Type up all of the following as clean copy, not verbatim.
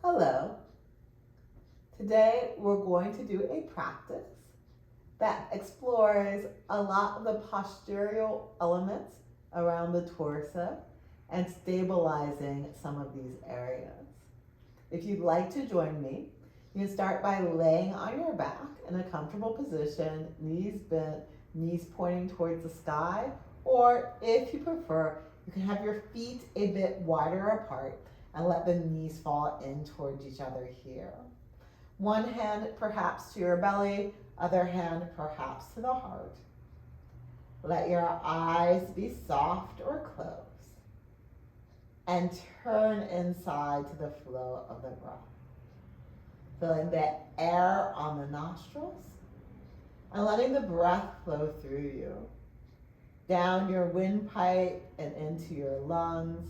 Hello. Today we're going to do a practice that explores a lot of the postural elements around the torso and stabilizing some of these areas. If you'd like to join me, you can start by laying on your back in a comfortable position, knees bent, knees pointing towards the sky, or if you prefer, you can have your feet a bit wider apart and let the knees fall in towards each other here. One hand perhaps to your belly, other hand perhaps to the heart. Let your eyes be soft or closed and turn inside to the flow of the breath. Feeling the air on the nostrils and letting the breath flow through you, down your windpipe and into your lungs.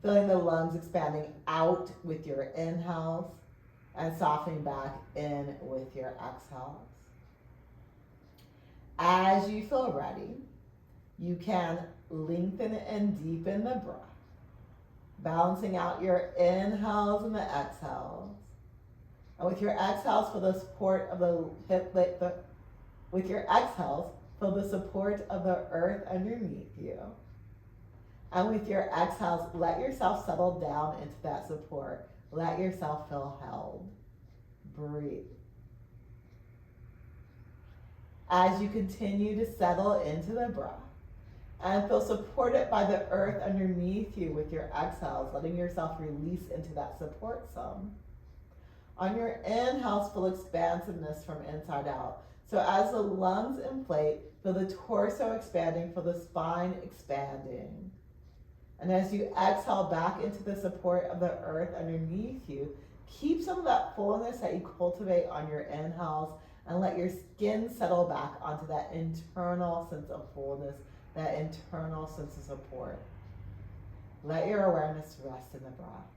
Feeling the lungs expanding out with your inhales and softening back in with your exhales. As you feel ready, you can lengthen and deepen the breath, balancing out your inhales and the exhales. And with your exhales, feel the support of the hip, with your exhales, feel the support of the earth underneath you. And with your exhales, let yourself settle down into that support. Let yourself feel held. Breathe. As you continue to settle into the breath and feel supported by the earth underneath you with your exhales, letting yourself release into that support zone. On your inhales, feel expansiveness from inside out. So as the lungs inflate, feel the torso expanding, feel the spine expanding. And as you exhale back into the support of the earth underneath you, keep some of that fullness that you cultivate on your inhales and let your skin settle back onto that internal sense of fullness, that internal sense of support. Let your awareness rest in the breath.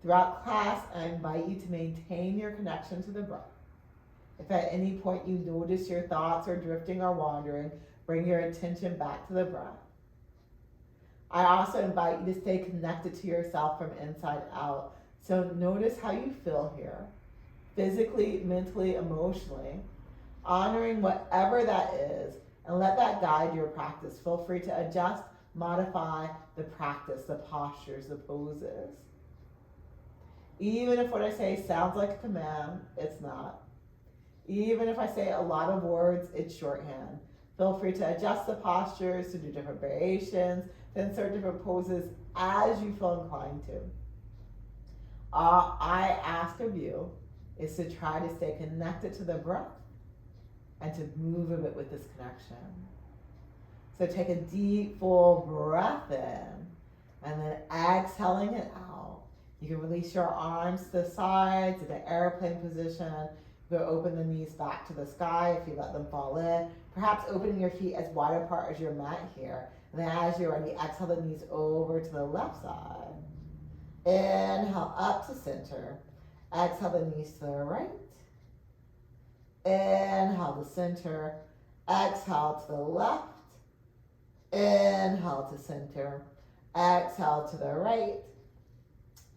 Throughout class, I invite you to maintain your connection to the breath. If at any point you notice your thoughts are drifting or wandering, bring your attention back to the breath. I also invite you to stay connected to yourself from inside out. So notice how you feel here, physically, mentally, emotionally, honoring whatever that is, and let that guide your practice. Feel free to adjust, modify the practice, the postures, the poses. Even if what I say sounds like a command, it's not. Even if I say a lot of words, it's shorthand. Feel free to adjust the postures, to do different variations, to insert different poses as you feel inclined to. I ask of you is to try to stay connected to the breath and to move a bit with this connection. So take a deep, full breath in, and then exhaling it out. You can release your arms to the sides in an airplane position. You can open the knees back to the sky if you let them fall in. Perhaps opening your feet as wide apart as your mat here. And then as you're ready, exhale the knees over to the left side. Inhale up to center. Exhale the knees to the right. Inhale to center. Exhale to the left. Inhale to center. Exhale to the right.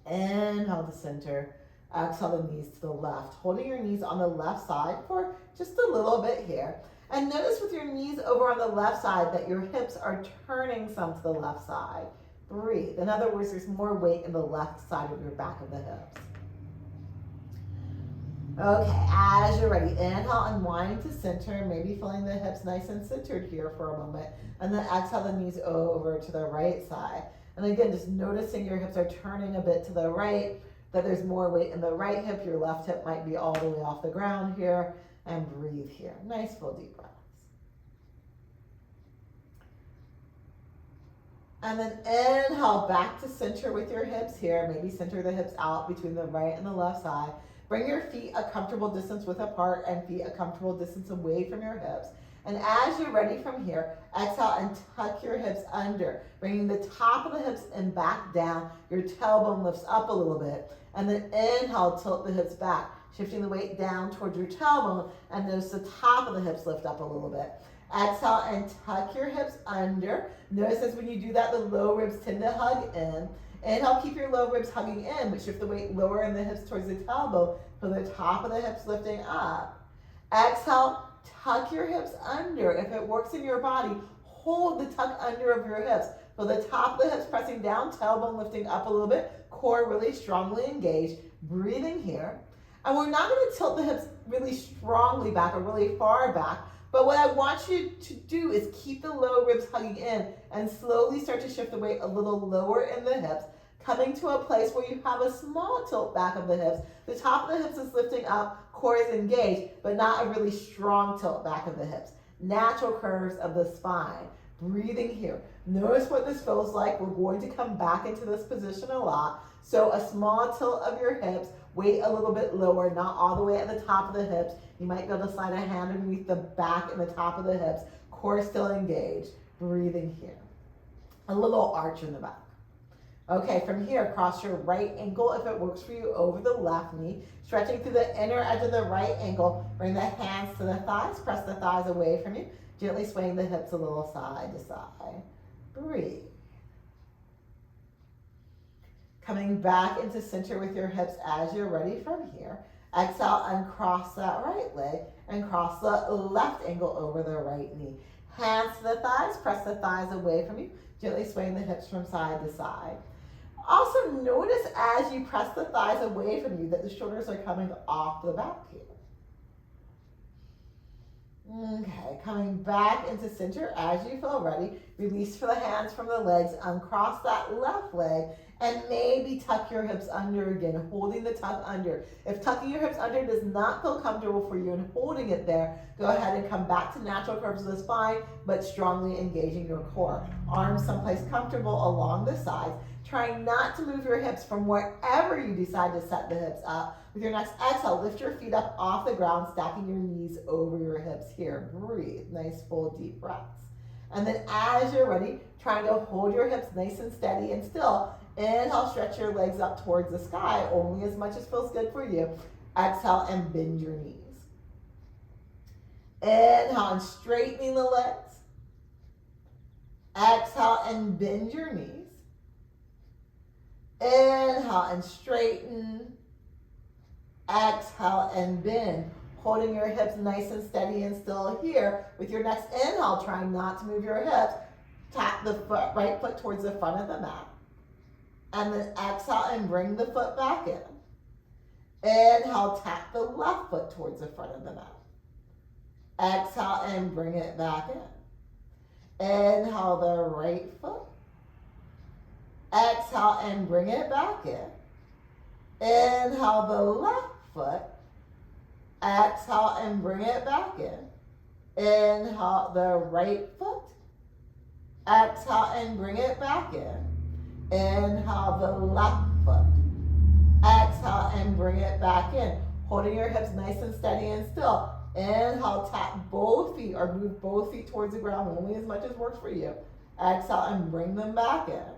Inhale to center. Exhale the knees to the left. Holding your knees on the left side for just a little bit here. And notice with your knees over on the left side that your hips are turning some to the left side. Breathe. In other words, there's more weight in the left side of your back of the hips. Okay, as you're ready, inhale, unwind to center, maybe feeling the hips nice and centered here for a moment. And then exhale the knees over to the right side. And again, just noticing your hips are turning a bit to the right, that there's more weight in the right hip. Your left hip might be all the way off the ground here. And breathe here. Nice full deep breaths. And then inhale back to center with your hips here. Maybe center the hips out between the right and the left side. Bring your feet a comfortable distance width apart and feet a comfortable distance away from your hips. And as you're ready from here, exhale and tuck your hips under, bringing the top of the hips and back down. Your tailbone lifts up a little bit. And then inhale, tilt the hips back, shifting the weight down towards your tailbone, and notice the top of the hips lift up a little bit. Exhale and tuck your hips under. Notice as when you do that, the low ribs tend to hug in. Inhale, keep your low ribs hugging in, but shift the weight lower in the hips towards the tailbone. Feel the top of the hips lifting up. Exhale, tuck your hips under. If it works in your body, hold the tuck under of your hips. Feel the top of the hips pressing down, tailbone lifting up a little bit, core really strongly engaged. Breathing here. And we're not going to tilt the hips really strongly back or really far back, but what I want you to do is keep the low ribs hugging in and slowly start to shift the weight a little lower in the hips, coming to a place where you have a small tilt back of the hips. The top of the hips is lifting up, core is engaged, but not a really strong tilt back of the hips. Natural curves of the spine. Breathing here. Notice what this feels like. We're going to come back into this position a lot. So a small tilt of your hips, weight a little bit lower, not all the way at the top of the hips. You might be able to slide a hand underneath the back and the top of the hips. Core still engaged. Breathing here. A little arch in the back. Okay, from here, cross your right ankle if it works for you over the left knee. Stretching through the inner edge of the right ankle. Bring the hands to the thighs. Press the thighs away from you. Gently swaying the hips a little side to side. Breathe. Coming back into center with your hips as you're ready from here. Exhale, uncross that right leg and cross the left ankle over the right knee. Hands to the thighs, press the thighs away from you, gently swaying the hips from side to side. Also notice as you press the thighs away from you that the shoulders are coming off the back here. Okay, coming back into center as you feel ready. Release for the hands from the legs, uncross that left leg, and maybe tuck your hips under again, holding the tuck under. If tucking your hips under does not feel comfortable for you and holding it there, go ahead and come back to natural curves of the spine, but strongly engaging your core. Arms someplace comfortable along the sides. Trying not to move your hips from wherever you decide to set the hips up. With your next exhale, lift your feet up off the ground, stacking your knees over your hips here. Breathe. Nice, full, deep breaths. And then as you're ready, trying to hold your hips nice and steady and still. Inhale, stretch your legs up towards the sky, only as much as feels good for you. Exhale and bend your knees. Inhale and straightening the legs. Exhale and bend your knees. Inhale and straighten. Exhale and bend. Holding your hips nice and steady and still here. With your next inhale, trying not to move your hips. Tap the right foot towards the front of the mat. And then exhale and bring the foot back in. Inhale, tap the left foot towards the front of the mat. Exhale and bring it back in. Inhale the right foot. Exhale and bring it back in. Inhale the left foot. Exhale and bring it back in. Inhale the right foot. Exhale and bring it back in. Inhale the left foot. Exhale and bring it back in. Holding your hips nice and steady and still. Inhale, tap both feet or move both feet towards the ground, only as much as works for you. Exhale and bring them back in.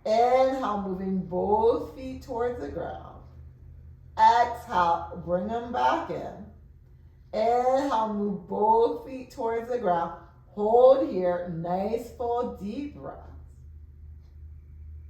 Inhale, moving both feet towards the ground. Exhale, bring them back in. Inhale, move both feet towards the ground. Hold here, nice full deep breaths.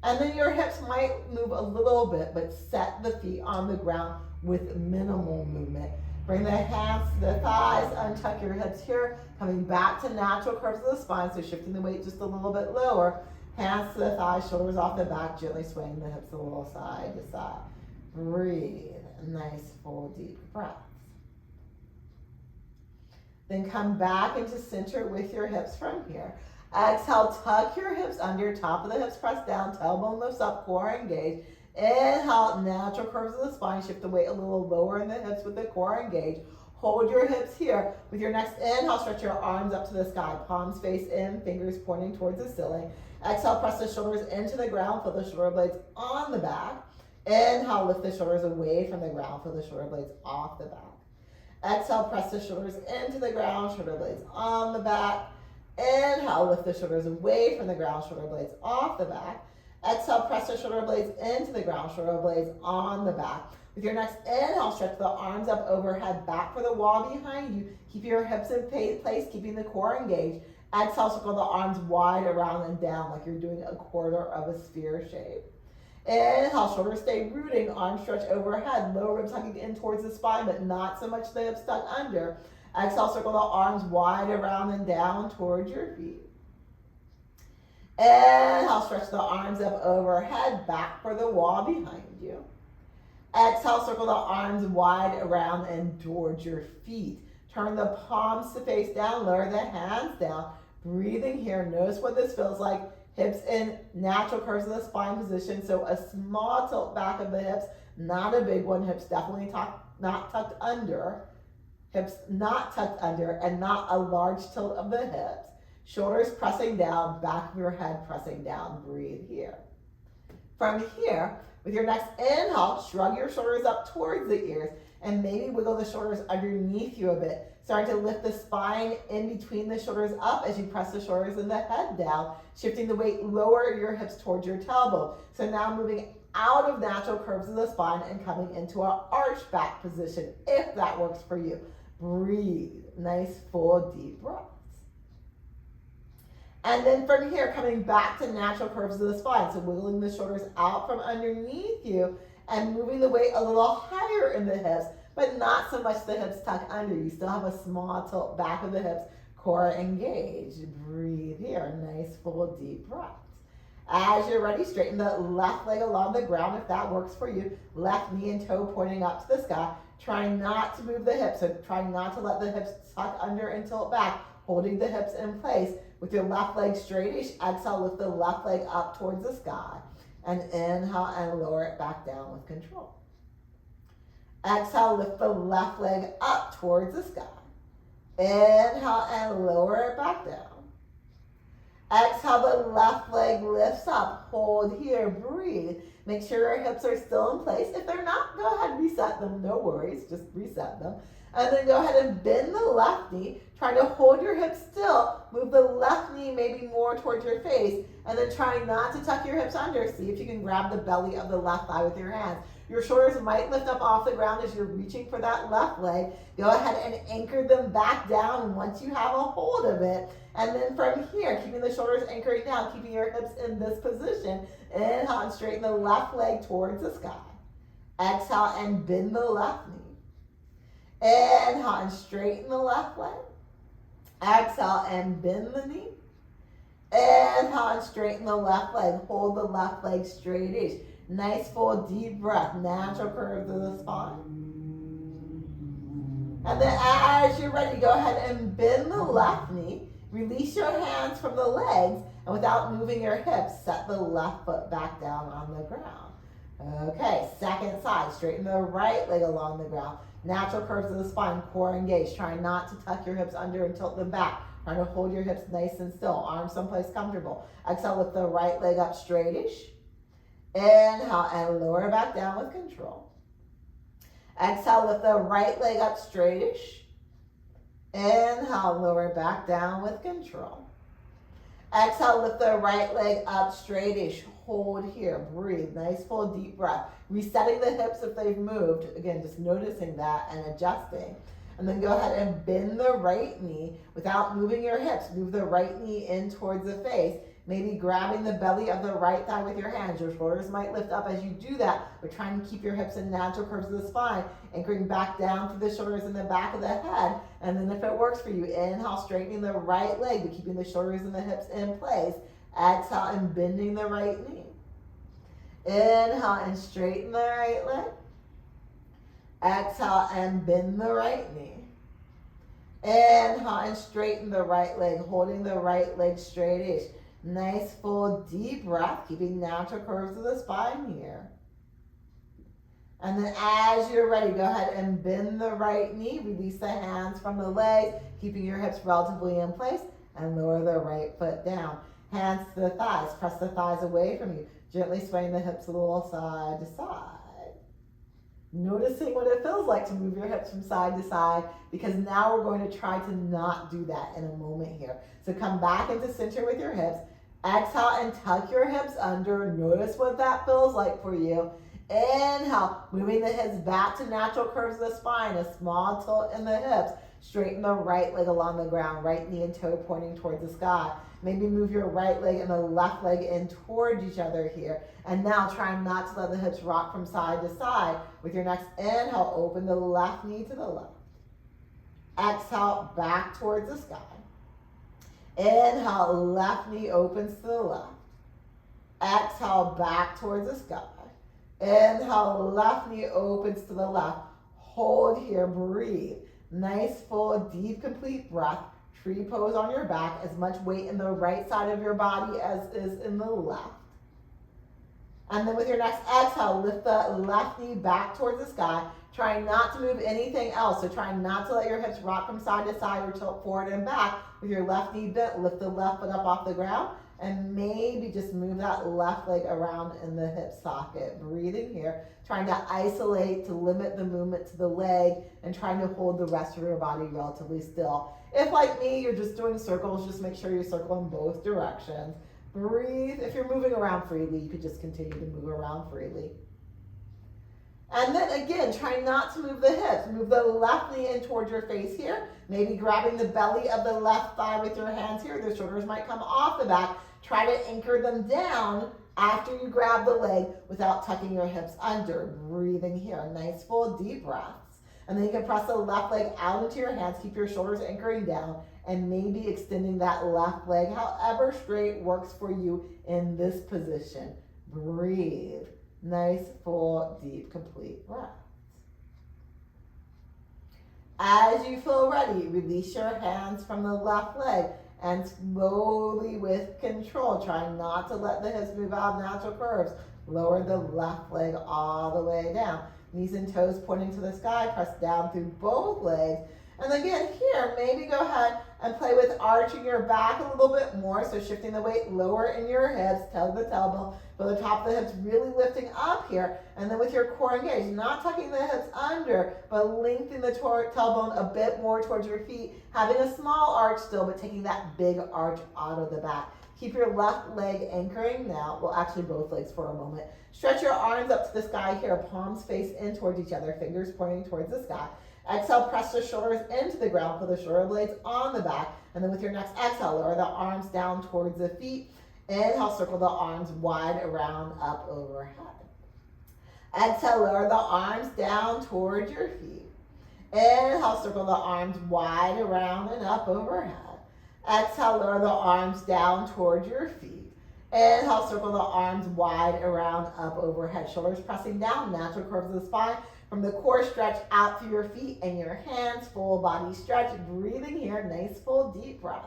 And then your hips might move a little bit, but set the feet on the ground with minimal movement. Bring the hands to the thighs, untuck your hips here, coming back to natural curves of the spine, so shifting the weight just a little bit lower. Hands to the thighs, shoulders off the back, gently swaying the hips a little side to side. Breathe, nice full deep breaths. Then come back into center with your hips from here. Exhale, tuck your hips under, top of the hips press down, tailbone lifts up, core engaged. Inhale, natural curves of the spine, shift the weight a little lower in the hips with the core engaged. Hold your hips here. With your next inhale, stretch your arms up to the sky, palms face in, fingers pointing towards the ceiling. Exhale, press the shoulders into the ground, feel the shoulder blades on the back. Inhale, lift the shoulders away from the ground, feel the shoulder blades off the back. Exhale, press the shoulders into the ground, shoulder blades on the back. Inhale, lift the shoulders away from the ground, shoulder blades off the back. Exhale, press the shoulder blades into the ground, shoulder blades on the back. With your next inhale, stretch the arms up overhead, back for the wall behind you. Keep your hips in place, keeping the core engaged. Exhale, circle the arms wide around and down like you're doing a quarter of a sphere shape. Inhale, shoulders stay rooting, arms stretch overhead, lower ribs hugging in towards the spine, but not so much the hips tuck under. Exhale, circle the arms wide around and down towards your feet. Inhale, stretch the arms up overhead, back for the wall behind you. Exhale, circle the arms wide around and towards your feet. Turn the palms to face down, lower the hands down. Breathing here, notice what this feels like. Hips in natural curves of the spine position, so a small tilt back of the hips, not a big one. Hips definitely not tucked under. Hips not tucked under, and not a large tilt of the hips. Shoulders pressing down, back of your head pressing down. Breathe here. From here, with your next inhale, shrug your shoulders up towards the ears and maybe wiggle the shoulders underneath you a bit. Starting to lift the spine in between the shoulders up as you press the shoulders and the head down, shifting the weight lower your hips towards your tailbone. So now moving out of natural curves of the spine and coming into our arch back position, if that works for you. Breathe. Nice, full, deep breaths. And then from here, coming back to natural curves of the spine. So wiggling the shoulders out from underneath you and moving the weight a little higher in the hips, but not so much the hips tuck under. You still have a small tilt back of the hips, core engaged. Breathe here. Nice, full, deep breaths. As you're ready, straighten the left leg along the ground if that works for you. Left knee and toe pointing up to the sky. Try not to move the hips, so try not to let the hips tuck under and tilt back, holding the hips in place. With your left leg straightish, exhale, lift the left leg up towards the sky. And inhale and lower it back down with control. Exhale, lift the left leg up towards the sky. Inhale and lower it back down. Exhale, the left leg lifts up. Hold here, breathe. Make sure your hips are still in place. If they're not, go ahead and reset them. No worries, just reset them. And then go ahead and bend the left knee. Try to hold your hips still. Move the left knee maybe more towards your face. And then try not to tuck your hips under. See if you can grab the belly of the left thigh with your hands. Your shoulders might lift up off the ground as you're reaching for that left leg. Go ahead and anchor them back down once you have a hold of it. And then from here, keeping the shoulders anchored down, keeping your hips in this position. Inhale and straighten the left leg towards the sky. Exhale and bend the left knee. Inhale and straighten the left leg. Exhale and bend the knee. Inhale and straighten the left leg. Hold the left leg straightish. Nice full deep breath. Natural curve to the spine. And then as you're ready, go ahead and bend the left knee. Release your hands from the legs. And without moving your hips, set the left foot back down on the ground. Okay, second side. Straighten the right leg along the ground. Natural curves of the spine, core engaged. Try not to tuck your hips under and tilt them back. Try to hold your hips nice and still. Arms someplace comfortable. Exhale, lift the right leg up straightish. Inhale and lower back down with control. Exhale, lift the right leg up straightish. Inhale, lower back down with control. Exhale, lift the right leg up straightish. Hold here, breathe, nice full deep breath. Resetting the hips if they've moved. Again, just noticing that and adjusting. And then go ahead and bend the right knee without moving your hips. Move the right knee in towards the face. Maybe grabbing the belly of the right thigh with your hands. Your shoulders might lift up as you do that, but trying to keep your hips in natural curves of the spine, anchoring back down through the shoulders and the back of the head. And then if it works for you, inhale, straightening the right leg, but keeping the shoulders and the hips in place. Exhale and bending the right knee. Inhale and straighten the right leg. Exhale and bend the right knee. Inhale and straighten the right leg, holding the right leg straightish. Nice full deep breath, keeping natural curves of the spine here. And then as you're ready, go ahead and bend the right knee. Release the hands from the legs, keeping your hips relatively in place, and lower the right foot down. Hands to the thighs. Press the thighs away from you. Gently swaying the hips a little side to side. Noticing what it feels like to move your hips from side to side, because now we're going to try to not do that in a moment here. So come back into center with your hips. Exhale and tuck your hips under. Notice what that feels like for you. Inhale, moving the hips back to natural curves of the spine, a small tilt in the hips. Straighten the right leg along the ground, right knee and toe pointing towards the sky. Maybe move your right leg and the left leg in towards each other here. And now try not to let the hips rock from side to side. With your next inhale, open the left knee to the left. Exhale, back towards the sky. Inhale, left knee opens to the left. Exhale, back towards the sky. Inhale, left knee opens to the left. Hold here, breathe. Nice, full, deep, complete breath. Tree pose on your back. As much weight in the right side of your body as is in the left. And then with your next exhale, lift the left knee back towards the sky. Try not to move anything else. So try not to let your hips rock from side to side or tilt forward and back. With your left knee bent, lift the left foot up off the ground. And maybe just move that left leg around in the hip socket. Breathing here, trying to isolate, to limit the movement to the leg, and trying to hold the rest of your body relatively still. If, like me, you're just doing circles, just make sure you circle in both directions. Breathe. If you're moving around freely, you could just continue to move around freely. And then again, try not to move the hips. Move the left knee in towards your face here. Maybe grabbing the belly of the left thigh with your hands here. The shoulders might come off the back. Try to anchor them down after you grab the leg without tucking your hips under. Breathing here. Nice, full, deep breaths. And then you can press the left leg out into your hands. Keep your shoulders anchoring down. And maybe extending that left leg however straight works for you in this position. Breathe. Nice, full, deep, complete breaths. As you feel ready, release your hands from the left leg and slowly, with control, try not to let the hips move out of natural curves. Lower the left leg all the way down. Knees and toes pointing to the sky. Press down through both legs. And again, here, maybe go ahead and play with arching your back a little bit more. So shifting the weight lower in your hips, tug the tailbone, but the top of the hips really lifting up here. And then with your core engaged, not tucking the hips under, but lengthening the tailbone a bit more towards your feet. Having a small arch still, but taking that big arch out of the back. Keep your left leg anchoring now. Well, actually both legs for a moment. Stretch your arms up to the sky here, palms face in towards each other, fingers pointing towards the sky. Exhale, press the shoulders into the ground, put the shoulder blades on the back, and then with your next exhale, lower the arms down towards the feet. Inhale, circle the arms wide around, up overhead. Exhale, lower the arms down towards your feet. Inhale, circle the arms wide around and up overhead. Exhale, lower the arms down towards your feet. Inhale, circle the arms wide around, up overhead. Shoulders pressing down, natural curves of the spine. From the core, stretch out through your feet and your hands, full body stretch. Breathing here, nice, full, deep breaths.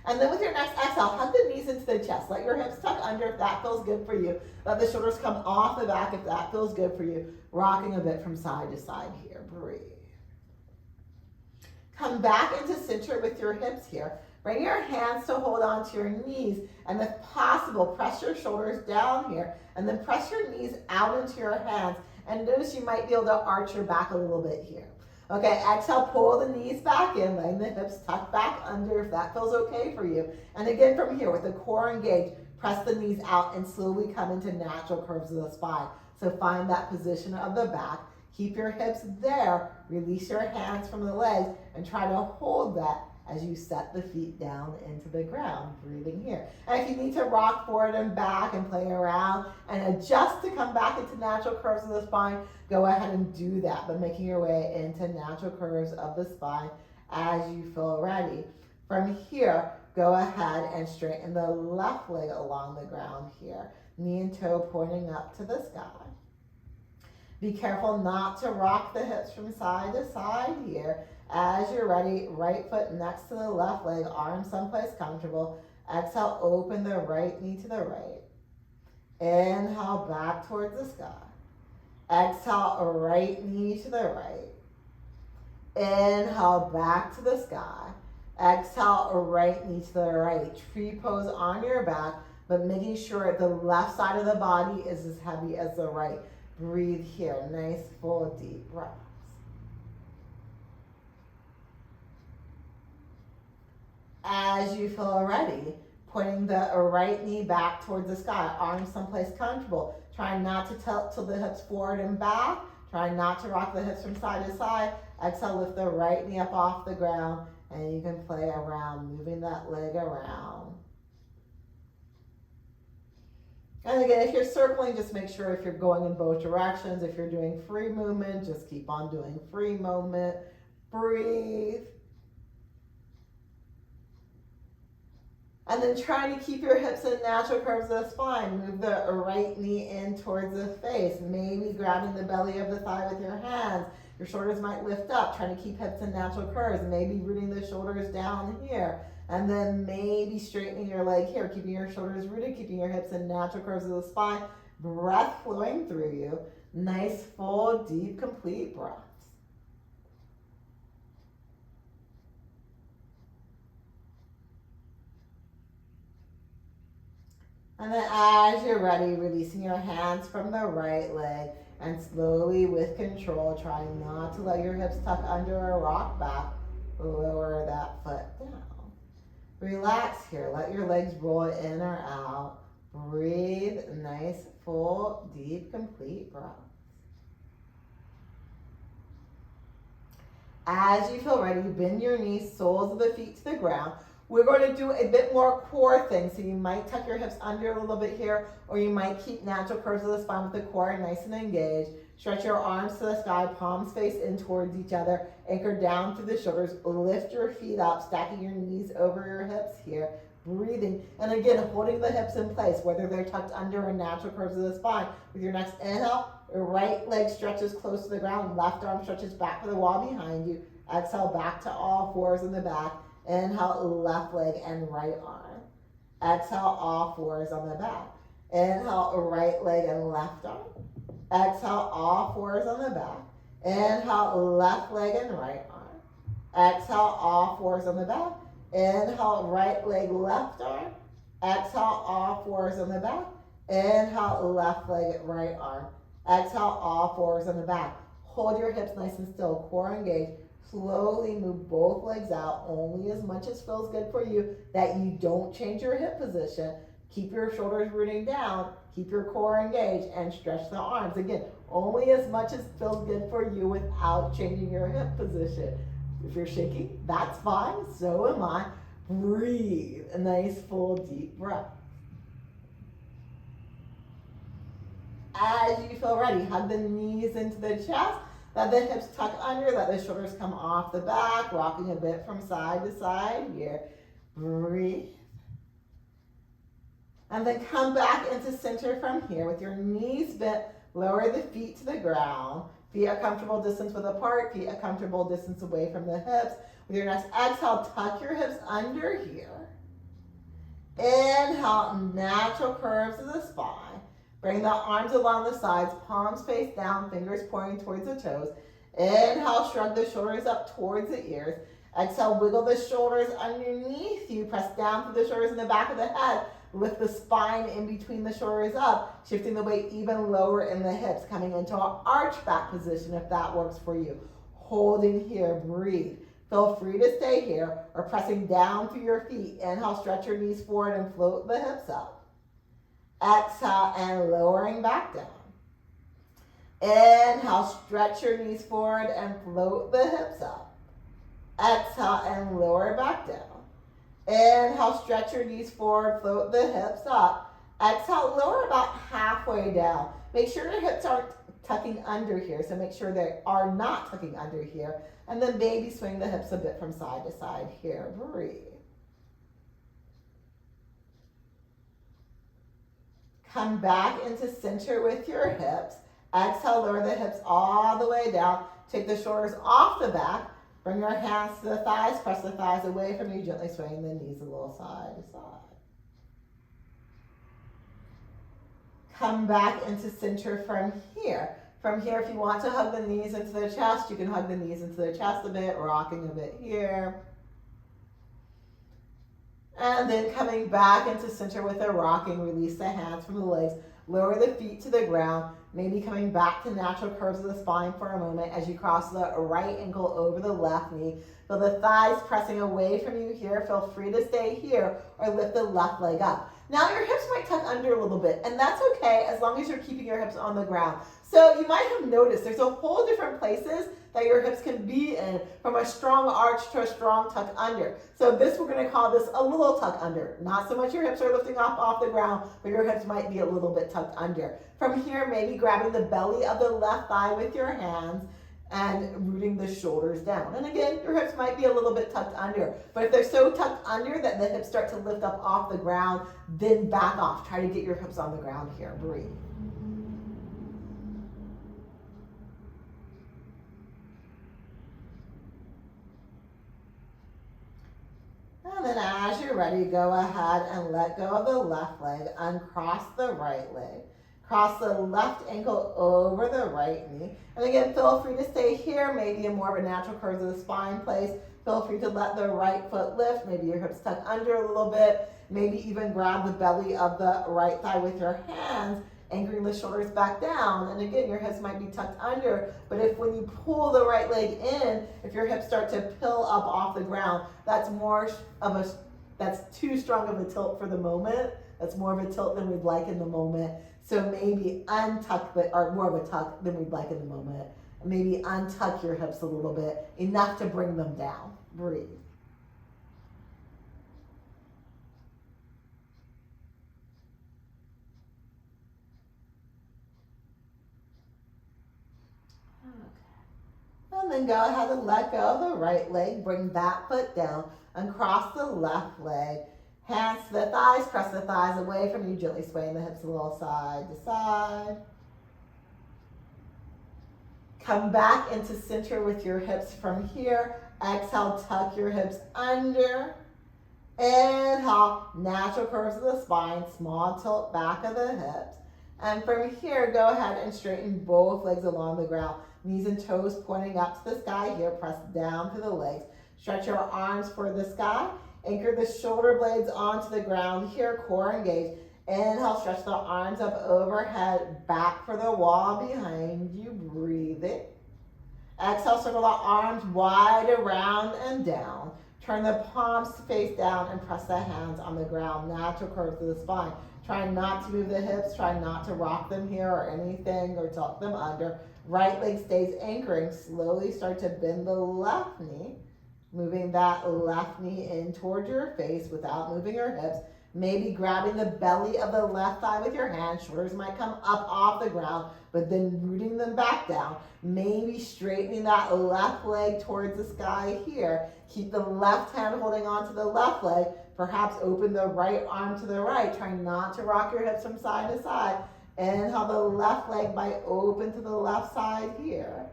And then with your next exhale, hug the knees into the chest. Let your hips tuck under if that feels good for you. Let the shoulders come off the back if that feels good for you. Rocking a bit from side to side here. Breathe. Come back into center with your hips here. Bring your hands to hold on to your knees. And if possible, press your shoulders down here. And then press your knees out into your hands. And notice you might be able to arch your back a little bit here. Okay, exhale, pull the knees back in, letting the hips tuck back under if that feels okay for you. And again from here, with the core engaged, press the knees out and slowly come into natural curves of the spine. So find that position of the back. Keep your hips there. Release your hands from the legs and try to hold that as you set the feet down into the ground, breathing here. And if you need to rock forward and back and play around and adjust to come back into natural curves of the spine, go ahead and do that, but making your way into natural curves of the spine as you feel ready. From here, go ahead and straighten the left leg along the ground here, knee and toe pointing up to the sky. Be careful not to rock the hips from side to side here. As you're ready, right foot next to the left leg, arms someplace comfortable. Exhale, open the right knee to the right. Inhale, back towards the sky. Exhale, right knee to the right. Inhale, back to the sky. Exhale, right knee to the right. Tree pose on your back, but making sure the left side of the body is as heavy as the right. Breathe here, nice, full, deep breaths. As you feel ready, Pointing the right knee back towards the sky, arms someplace comfortable. Trying not to tilt the hips forward and back. Trying not to rock the hips from side to side. Exhale, lift the right knee up off the ground, and you can play around, moving that leg around. And again, if you're circling, just make sure if you're going in both directions. If you're doing free movement, just keep on doing free movement. Breathe. And then trying to keep your hips in natural curves of the spine. Move the right knee in towards the face. Maybe grabbing the belly of the thigh with your hands. Your shoulders might lift up, trying to keep hips in natural curves. Maybe rooting the shoulders down here. And then maybe straightening your leg here, keeping your shoulders rooted, keeping your hips in natural curves of the spine. Breath flowing through you. Nice, full, deep, complete breaths. And then as you're ready, releasing your hands from the right leg and slowly with control, trying not to let your hips tuck under or rock back, lower that foot down. Relax here, let your legs roll in or out. Breathe, nice, full, deep, complete breaths. As you feel ready, bend your knees, soles of the feet to the ground. We're going to do a bit more core thing, so you might tuck your hips under a little bit here, or you might keep natural curves of the spine with the core nice and engaged. Stretch your arms to the sky, palms face in towards each other, anchor down through the shoulders, lift your feet up, stacking your knees over your hips here, breathing, and again, holding the hips in place, whether they're tucked under or natural curves of the spine. With your next inhale, your right leg stretches close to the ground, left arm stretches back to the wall behind you. Exhale, back to all fours in the back. Inhale, left leg and right arm. Exhale, all fours on the back. Inhale, right leg and left arm. Exhale, all fours on the back. Inhale, left leg and right arm. Exhale, all fours on the back. Inhale, right leg, left arm. Exhale, all fours on the back. Inhale, left leg, right arm. Exhale, all fours on the back. Hold your hips nice and still, core engaged. Slowly move both legs out, only as much as feels good for you, that you don't change your hip position. Keep your shoulders rooting down, keep your core engaged, and stretch the arms. Again, only as much as feels good for you without changing your hip position. If you're shaking, that's fine, so am I. Breathe, a nice full deep breath. As you feel ready, hug the knees into the chest. Let the hips tuck under, let the shoulders come off the back, rocking a bit from side to side here. Breathe. And then come back into center from here with your knees bent. Lower the feet to the ground. Feet a comfortable distance width apart, feet a comfortable distance away from the hips. With your next exhale, tuck your hips under here. Inhale, natural curves of the spine. Bring the arms along the sides, palms face down, fingers pointing towards the toes. Inhale, shrug the shoulders up towards the ears. Exhale, wiggle the shoulders underneath you. Press down through the shoulders in the back of the head. Lift the spine in between the shoulders up, shifting the weight even lower in the hips, coming into an arch back position if that works for you. Holding here, breathe. Feel free to stay here or pressing down through your feet. Inhale, stretch your knees forward and float the hips up. Exhale and lowering back down. Inhale, stretch your knees forward and float the hips up. Exhale and lower back down. Inhale, stretch your knees forward, float the hips up. Exhale, lower about halfway down. Make sure your hips aren't tucking under here, so make sure they are not tucking under here. And then maybe swing the hips a bit from side to side here. Breathe. Come back into center with your hips. Exhale, lower the hips all the way down. Take the shoulders off the back. Bring your hands to the thighs. Press the thighs away from you, gently swaying the knees a little side to side. Come back into center from here. From here, if you want to hug the knees into the chest, you can hug the knees into the chest a bit, rocking a bit here. And then coming back into center with a rocking, release the hands from the legs. Lower the feet to the ground, maybe coming back to natural curves of the spine for a moment as you cross the right ankle over the left knee. Feel the thighs pressing away from you here. Feel free to stay here or lift the left leg up. Now your hips might tuck under a little bit, and that's okay as long as you're keeping your hips on the ground. So you might have noticed there's a whole different places that your hips can be in, from a strong arch to a strong tuck under. So this, we're going to call this a little tuck under. Not so much your hips are lifting off the ground, but your hips might be a little bit tucked under. From here, maybe grabbing the belly of the left thigh with your hands and rooting the shoulders down. And again, your hips might be a little bit tucked under, but if they're so tucked under that the hips start to lift up off the ground, then back off. Try to get your hips on the ground here. Breathe. And then as you're ready, go ahead and let go of the left leg, uncross the right leg. Cross the left ankle over the right knee. And again, feel free to stay here, maybe in more of a natural curves of the spine place. Feel free to let the right foot lift. Maybe your hips tuck under a little bit. Maybe even grab the belly of the right thigh with your hands, anchoring the shoulders back down. And again, your hips might be tucked under, but if when you pull the right leg in, if your hips start to pill up off the ground, that's too strong of a tilt for the moment. That's more of a tilt than we'd like in the moment. So maybe untuck, or more of a tuck than we'd like in the moment. Maybe untuck your hips a little bit, enough to bring them down. Breathe. And then go ahead and let go of the right leg. Bring that foot down and cross the left leg. Hands to the thighs, press the thighs away from you, gently swaying the hips a little side to side. Come back into center with your hips from here. Exhale, tuck your hips under. Inhale, natural curves of the spine, small tilt back of the hips. And from here, go ahead and straighten both legs along the ground. Knees and toes pointing up to the sky here. Press down through the legs. Stretch your arms for the sky. Anchor the shoulder blades onto the ground here, core engaged. Inhale, stretch the arms up overhead, back for the wall behind you. Breathe it. Exhale, circle the arms wide around and down. Turn the palms face down and press the hands on the ground. Natural curves of the spine. Try not to move the hips. Try not to rock them here or anything or tuck them under. Right leg stays anchoring. Slowly start to bend the left knee. Moving that left knee in towards your face without moving your hips. Maybe grabbing the belly of the left thigh with your hand. Shoulders might come up off the ground, but then rooting them back down. Maybe straightening that left leg towards the sky here. Keep the left hand holding onto the left leg. Perhaps open the right arm to the right. Try not to rock your hips from side to side. Inhale, the left leg might open to the left side here.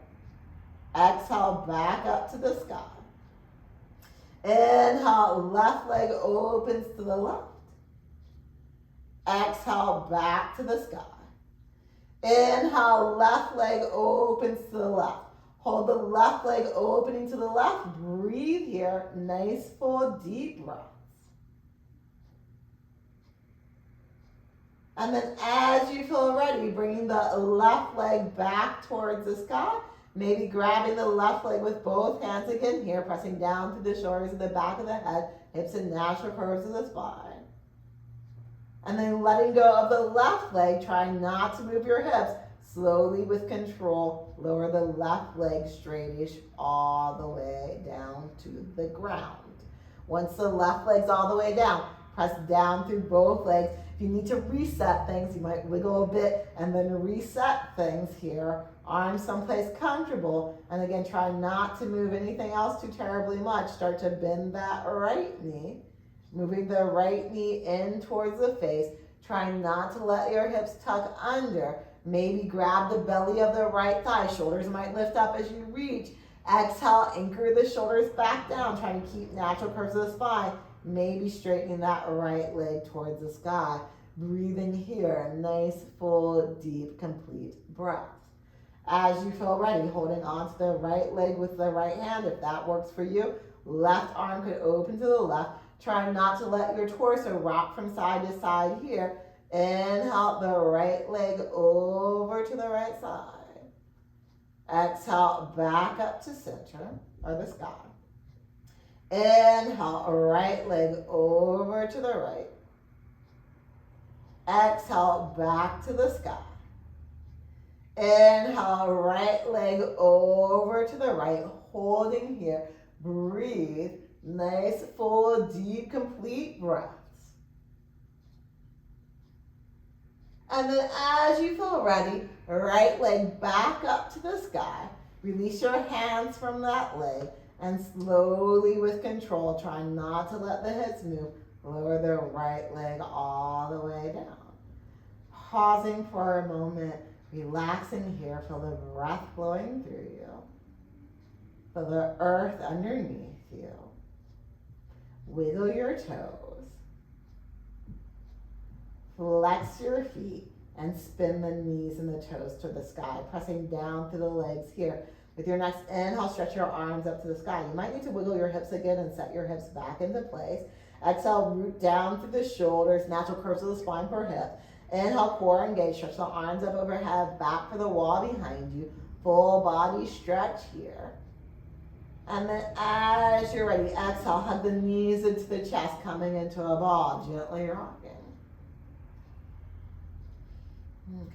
Exhale, back up to the sky. Inhale, left leg opens to the left. Exhale, back to the sky. Inhale, left leg opens to the left. Hold the left leg opening to the left. Breathe here. Nice, full, deep breaths. And then as you feel ready, bringing the left leg back towards the sky. Maybe grabbing the left leg with both hands again here, pressing down through the shoulders and the back of the head, hips and natural curves of the spine. And then letting go of the left leg, try not to move your hips. Slowly with control, lower the left leg straightish all the way down to the ground. Once the left leg's all the way down, press down through both legs. If you need to reset things, you might wiggle a bit and then reset things here. Arms someplace comfortable. And again, try not to move anything else too terribly much. Start to bend that right knee. Moving the right knee in towards the face. Try not to let your hips tuck under. Maybe grab the belly of the right thigh. Shoulders might lift up as you reach. Exhale, anchor the shoulders back down. Trying to keep natural curves of the spine. Maybe straightening that right leg towards the sky. Breathing here, nice, full, deep, complete breaths. As you feel ready, holding onto the right leg with the right hand, if that works for you. Left arm could open to the left. Try not to let your torso rock from side to side here. Inhale the right leg over to the right side. Exhale, back up to center or the sky. Inhale, right leg over to the right. Exhale, back to the sky. Inhale, right leg over to the right, holding here. Breathe. Nice, full, deep, complete breaths. And then as you feel ready, right leg back up to the sky. Release your hands from that leg and slowly with control, try not to let the hips move. Lower the right leg all the way down. Pausing for a moment, relaxing here. Feel the breath flowing through you. Feel the earth underneath you. Wiggle your toes. Flex your feet and spin the knees and the toes to the sky, pressing down through the legs here. With your next inhale, stretch your arms up to the sky. You might need to wiggle your hips again and set your hips back into place. Exhale, root down through the shoulders, natural curves of the spine per hip. Inhale, core engage, stretch the arms up overhead, back for the wall behind you. Full body stretch here. And then as you're ready, exhale, hug the knees into the chest, coming into a ball, gently rocking. Okay.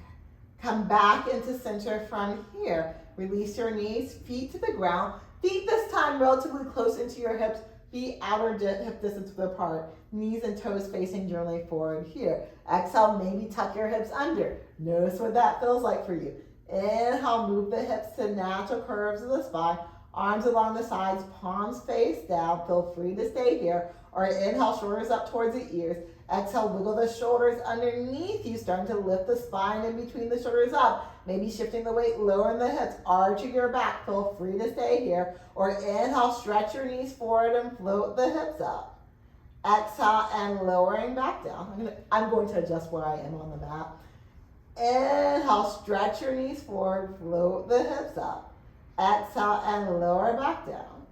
Come back into center from here. Release your knees, feet to the ground. Feet this time relatively close into your hips. Feet outer hip distance apart. Knees and toes facing gently forward here. Exhale, maybe tuck your hips under. Notice what that feels like for you. Inhale, move the hips to natural curves of the spine. Arms along the sides, palms face down. Feel free to stay here. Or inhale, shoulders up towards the ears. Exhale, wiggle the shoulders underneath you, starting to lift the spine in between the shoulders up. Maybe shifting the weight, lowering the hips, arching your back. Feel free to stay here. Or inhale, stretch your knees forward and float the hips up. Exhale and lowering back down. I'm going to adjust where I am on the mat. Inhale, stretch your knees forward, float the hips up. Exhale and lower back down.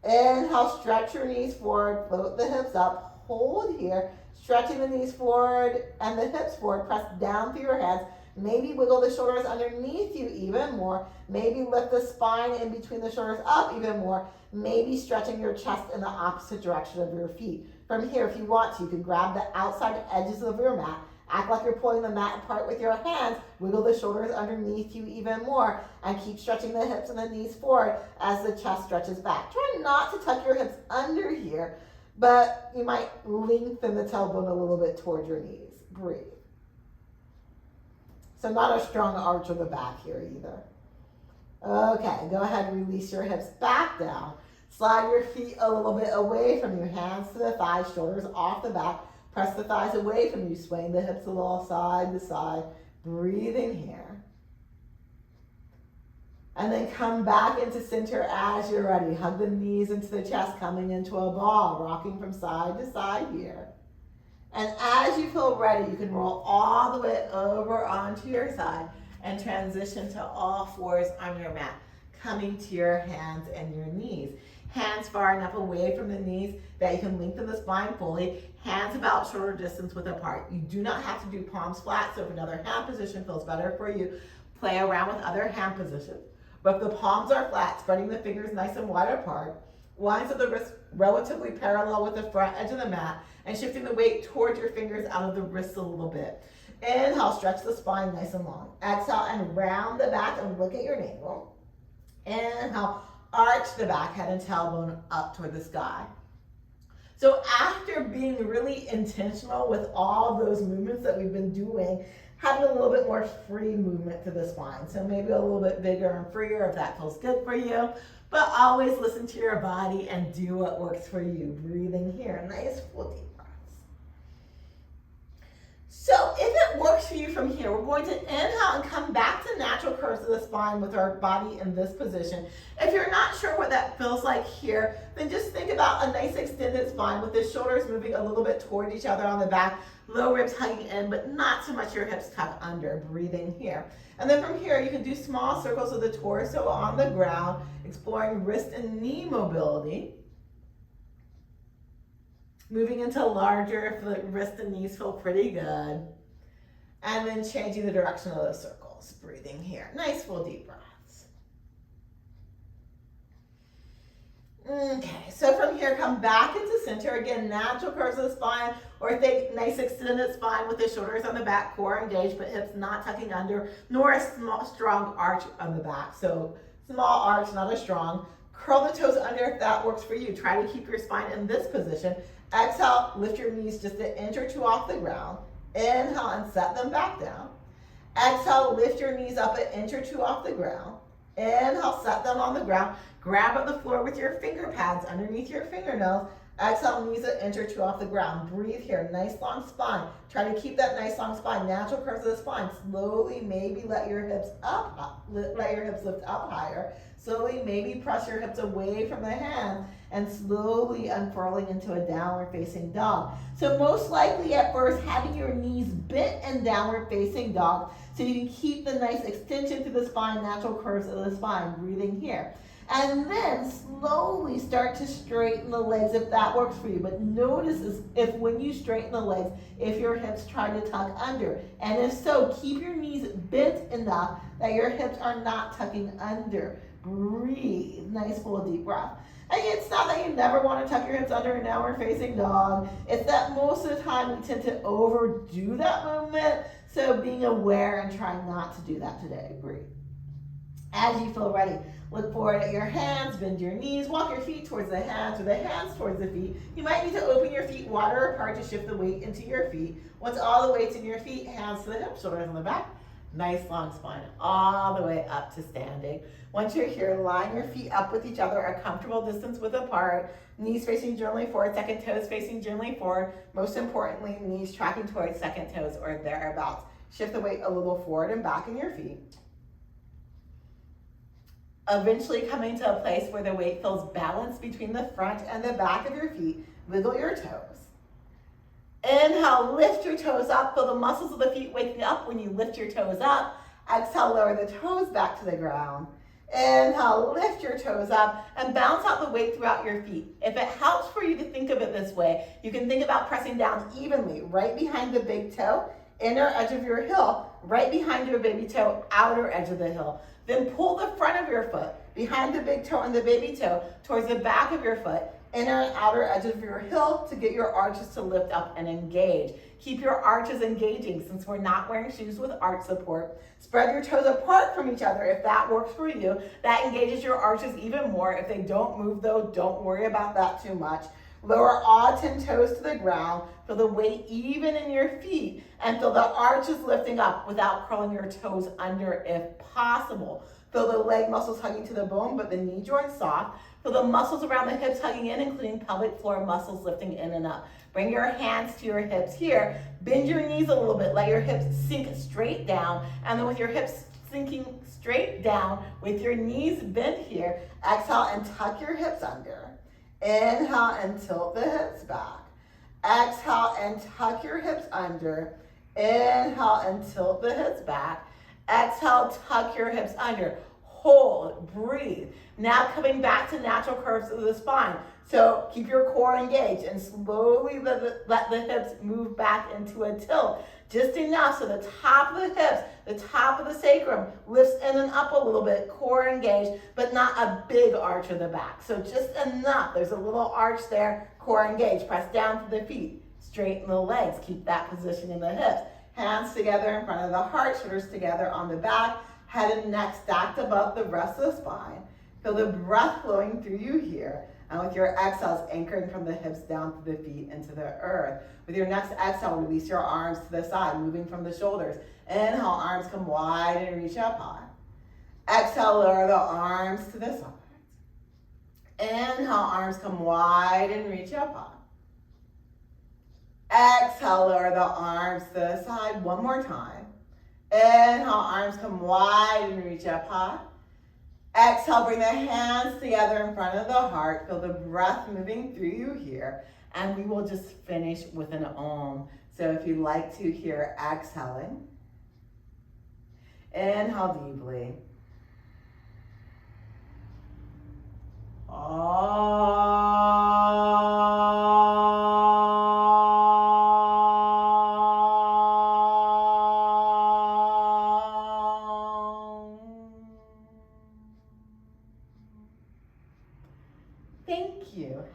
Inhale, stretch your knees forward, float the hips up. Hold here, stretching the knees forward and the hips forward. Press down through your hands. Maybe wiggle the shoulders underneath you even more. Maybe lift the spine in between the shoulders up even more. Maybe stretching your chest in the opposite direction of your feet. From here, if you want to, you can grab the outside edges of your mat. Act like you're pulling the mat apart with your hands. Wiggle the shoulders underneath you even more. And keep stretching the hips and the knees forward as the chest stretches back. Try not to tuck your hips under here, but you might lengthen the tailbone a little bit toward your knees. Breathe. So not a strong arch of the back here either. Okay, go ahead and release your hips back down. Slide your feet a little bit away from you. Hands to the thighs, shoulders off the back. Press the thighs away from you, swaying the hips a little side to side. Breathing here. And then come back into center as you're ready. Hug the knees into the chest, coming into a ball, rocking from side to side here. And as you feel ready, you can roll all the way over onto your side and transition to all fours on your mat, coming to your hands and your knees. Hands far enough away from the knees that you can lengthen the spine fully. Hands about shoulder distance width apart. You do not have to do palms flat, so if another hand position feels better for you, play around with other hand positions. But if the palms are flat, spreading the fingers nice and wide apart, lines of the wrists relatively parallel with the front edge of the mat, and shifting the weight towards your fingers out of the wrists a little bit. Inhale, stretch the spine nice and long. Exhale and round the back and look at your navel. Inhale, arch the back, head and tailbone up toward the sky. So after being really intentional with all those movements that we've been doing, having a little bit more free movement to the spine. So maybe a little bit bigger and freer if that feels good for you. But always listen to your body and do what works for you. Breathing here, nice full deep breaths. So if it works for you from here, we're going to inhale and come back to natural curves of the spine with our body in this position. If you're not sure what that feels like here, then just think about a nice extended spine with the shoulders moving a little bit toward each other on the back, low ribs hugging in, but not so much your hips tuck under. Breathing here. And then from here, you can do small circles of the torso on the ground, exploring wrist and knee mobility. Moving into larger if the wrist and knees feel pretty good. And then changing the direction of the circles. Breathing here. Nice full deep breaths. Okay, so from here, come back into center. Again, natural curves of the spine, or think nice extended spine with the shoulders on the back, core engaged, but hips not tucking under, nor a small, strong arch on the back. So small arch, not a strong. Curl the toes under if that works for you. Try to keep your spine in this position. Exhale, lift your knees just an inch or two off the ground. Inhale and set them back down. Exhale, lift your knees up an inch or two off the ground. Inhale, set them on the ground. Grab at the floor with your finger pads underneath your fingernails. Exhale, knees an inch or two off the ground. Breathe here, nice long spine. Try to keep that nice long spine. Natural curves of the spine. Slowly, maybe let your hips lift up higher. Slowly, maybe press your hips away from the hands and slowly unfurling into a downward facing dog. So most likely at first, having your knees bent in downward facing dog so you can keep the nice extension through the spine, natural curves of the spine. Breathing here. And then slowly start to straighten the legs if that works for you. But notice if when you straighten the legs, if your hips try to tuck under. And if so, keep your knees bent enough that your hips are not tucking under. Breathe. Nice full deep breath. And it's not that you never want to tuck your hips under in downward facing dog. It's that most of the time we tend to overdo that movement. So being aware and trying not to do that today. Breathe. As you feel ready, look forward at your hands, bend your knees, walk your feet towards the hands or the hands towards the feet. You might need to open your feet wider apart to shift the weight into your feet. Once all the weight's in your feet, hands to the hips, shoulders on the back. Nice long spine all the way up to standing. Once you're here, line your feet up with each other, a comfortable distance width apart. Knees facing generally forward, second toes facing generally forward. Most importantly, knees tracking towards second toes or thereabouts. Shift the weight a little forward and back in your feet. Eventually coming to a place where the weight feels balanced between the front and the back of your feet. Wiggle your toes. Inhale, lift your toes up. Feel the muscles of the feet waking up when you lift your toes up. Exhale, lower the toes back to the ground. Inhale, lift your toes up and bounce out the weight throughout your feet. If it helps for you to think of it this way, you can think about pressing down evenly right behind the big toe, inner edge of your heel, right behind your baby toe, outer edge of the heel. Then pull the front of your foot behind the big toe and the baby toe towards the back of your foot, inner and outer edges of your heel to get your arches to lift up and engage. Keep your arches engaging since we're not wearing shoes with arch support. Spread your toes apart from each other if that works for you. That engages your arches even more. If they don't move though, don't worry about that too much. Lower all 10 toes to the ground. Feel the weight even in your feet and feel the arches lifting up without curling your toes under if possible. Feel the leg muscles hugging to the bone, but the knee joint soft. Feel the muscles around the hips hugging in, including pelvic floor muscles lifting in and up. Bring your hands to your hips here. Bend your knees a little bit. Let your hips sink straight down. And then with your hips sinking straight down, with your knees bent here, exhale and tuck your hips under. Inhale and tilt the hips back. Exhale and tuck your hips under. Inhale and tilt the hips back. Exhale, tuck your hips under. Hold, breathe. Now coming back to natural curves of the spine. So keep your core engaged and slowly let the hips move back into a tilt. Just enough so the top of the hips, the top of the sacrum lifts in and up a little bit, core engaged, but not a big arch of the back. So just enough. There's a little arch there, core engaged. Press down to the feet. Straighten the legs. Keep that position in the hips. Hands together in front of the heart, shoulders together on the back, head and neck stacked above the rest of the spine. Feel the breath flowing through you here. And with your exhales, anchoring from the hips down to the feet into the earth. With your next exhale, release your arms to the side, moving from the shoulders. Inhale, arms come wide and reach up high. Exhale, lower the arms to the side. Inhale, arms come wide and reach up high. Exhale, lower the arms to the side one more time. Inhale, arms come wide and reach up high. Exhale, bring the hands together in front of the heart. Feel the breath moving through you here. And we will just finish with an Om. So if you'd like to hear exhaling, inhale deeply. Om.